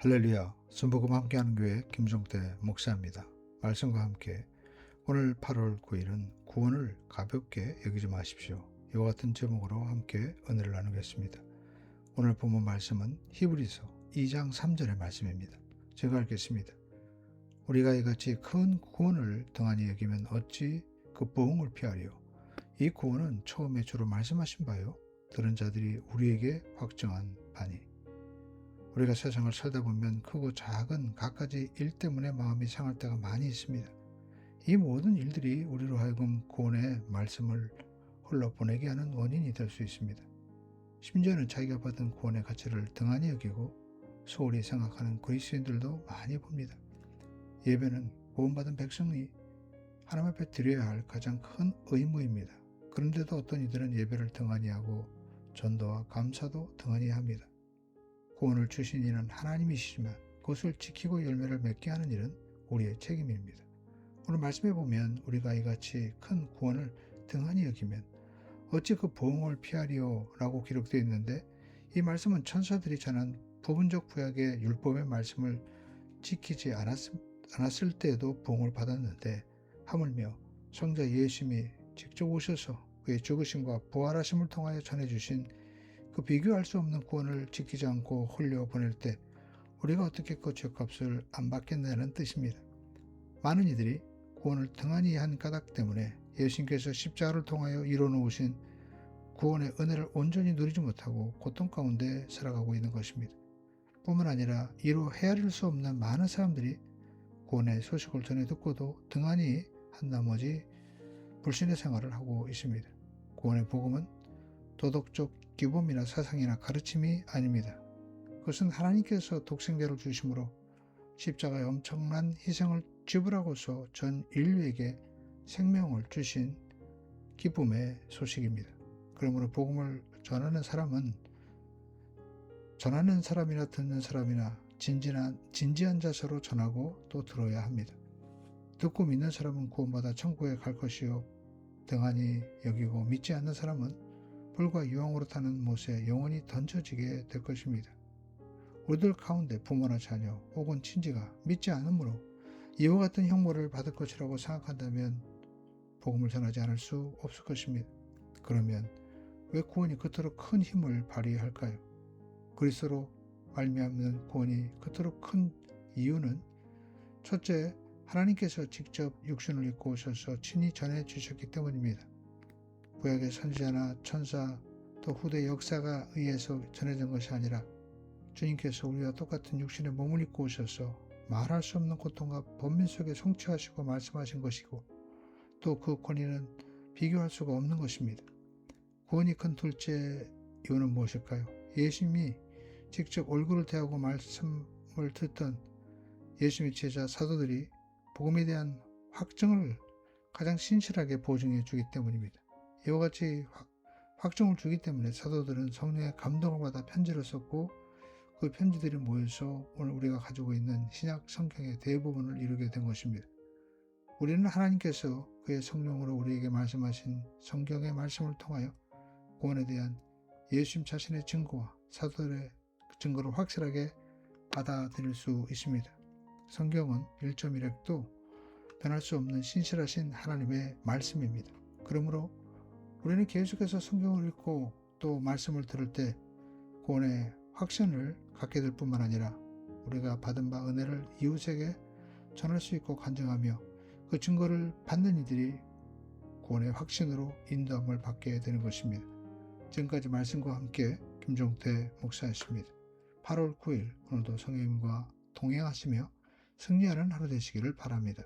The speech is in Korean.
할렐루야, 순복음 함께하는 교회 김종태 목사입니다. 말씀과 함께 오늘 8월 9일은 구원을 가볍게 여기지 마십시오. 이와 같은 제목으로 함께 은혜를 나누겠습니다. 오늘 본문 말씀은 히브리서 2장 3절의 말씀입니다. 제가 읽겠습니다. 우리가 이같이 큰 구원을 등한히 여기면 어찌 그 보응을 피하리요. 이 구원은 처음에 주로 말씀하신 바요, 들은 자들이 우리에게 확정한 바니. 우리가 세상을 살다 보면 크고 작은 갖가지 일 때문에 마음이 상할 때가 많이 있습니다. 이 모든 일들이 우리로 하여금 구원의 말씀을 흘러보내게 하는 원인이 될 수 있습니다. 심지어는 자기가 받은 구원의 가치를 등한히 여기고 소홀히 생각하는 그리스도인들도 많이 봅니다. 예배는 구원받은 백성이 하나님 앞에 드려야 할 가장 큰 의무입니다. 그런데도 어떤 이들은 예배를 등한히 하고 전도와 감사도 등한히 합니다. 구원을 주신 이는 하나님이시지만 그것을 지키고 열매를 맺게 하는 일은 우리의 책임입니다. 오늘 말씀해 보면 우리가 이같이 큰 구원을 등한히 여기면 어찌 그 보응을 피하리요 라고 기록되어 있는데, 이 말씀은 천사들이 전한 부분적 구약의 율법의 말씀을 지키지 않았을 때에도 보응을 받았는데, 하물며 성자 예수님이 직접 오셔서 그의 죽으심과 부활하심을 통하여 전해주신 그 비교할 수 없는 구원을 지키지 않고 흘려보낼 때 우리가 어떻게 그 죄값을 안 받겠냐는 뜻입니다. 많은 이들이 구원을 등한히 한 까닭 때문에 예수님께서 십자가를 통하여 이뤄놓으신 구원의 은혜를 온전히 누리지 못하고 고통 가운데 살아가고 있는 것입니다. 뿐만 아니라 이로 헤아릴 수 없는 많은 사람들이 구원의 소식을 전해 듣고도 등한히 한 나머지 불신의 생활을 하고 있습니다. 구원의 복음은 도덕적 규범이나 사상이나 가르침이 아닙니다. 그것은 하나님께서 독생자를 주심으로 십자가의 엄청난 희생을 지불하고서 전 인류에게 생명을 주신 기쁨의 소식입니다. 그러므로 복음을 전하는 사람이나 듣는 사람이나 진지한 자세로 전하고 또 들어야 합니다. 듣고 믿는 사람은 구원받아 천국에 갈 것이요, 등한히 여기고 믿지 않는 사람은 불과 유황으로 타는 못에 영원히 던져지게 될 것입니다. 우리들 가운데 부모나 자녀 혹은 친지가 믿지 않으므로 이와 같은 형벌을 받을 것이라고 생각한다면 복음을 전하지 않을 수 없을 것입니다. 그러면 왜 구원이 그토록 큰 힘을 발휘할까요? 그리스도로 말미암는 구원이 그토록 큰 이유는 첫째, 하나님께서 직접 육신을 입고 오셔서 친히 전해 주셨기 때문입니다. 구약의 선지자나 천사 또 후대 역사가 의해서 전해진 것이 아니라 주님께서 우리와 똑같은 육신의 몸을 입고 오셔서 말할 수 없는 고통과 번민 속에 성취하시고 말씀하신 것이고, 또 그 권위는 비교할 수가 없는 것입니다. 구원이 큰 둘째 이유는 무엇일까요? 예수님이 직접 얼굴을 대하고 말씀을 듣던 예수님의 제자 사도들이 복음에 대한 확증을 가장 신실하게 보증해 주기 때문입니다. 이와 같이 확정을 주기 때문에 사도들은 성령의 감동을 받아 편지를 썼고, 그 편지들이 모여서 오늘 우리가 가지고 있는 신약 성경의 대부분을 이루게 된 것입니다. 우리는 하나님께서 그의 성령으로 우리에게 말씀하신 성경의 말씀을 통하여 구원에 대한 예수님 자신의 증거와 사도들의 증거를 확실하게 받아들일 수 있습니다. 성경은 1.1획도 변할 수 없는 신실하신 하나님의 말씀입니다. 그러므로 우리는 계속해서 성경을 읽고 또 말씀을 들을 때 구원의 확신을 갖게 될 뿐만 아니라 우리가 받은 바 은혜를 이웃에게 전할 수 있고 간증하며 그 증거를 받는 이들이 구원의 확신으로 인도함을 받게 되는 것입니다. 지금까지 말씀과 함께 김종태 목사였습니다. 8월 9일 오늘도 성령님과 동행하시며 승리하는 하루 되시기를 바랍니다.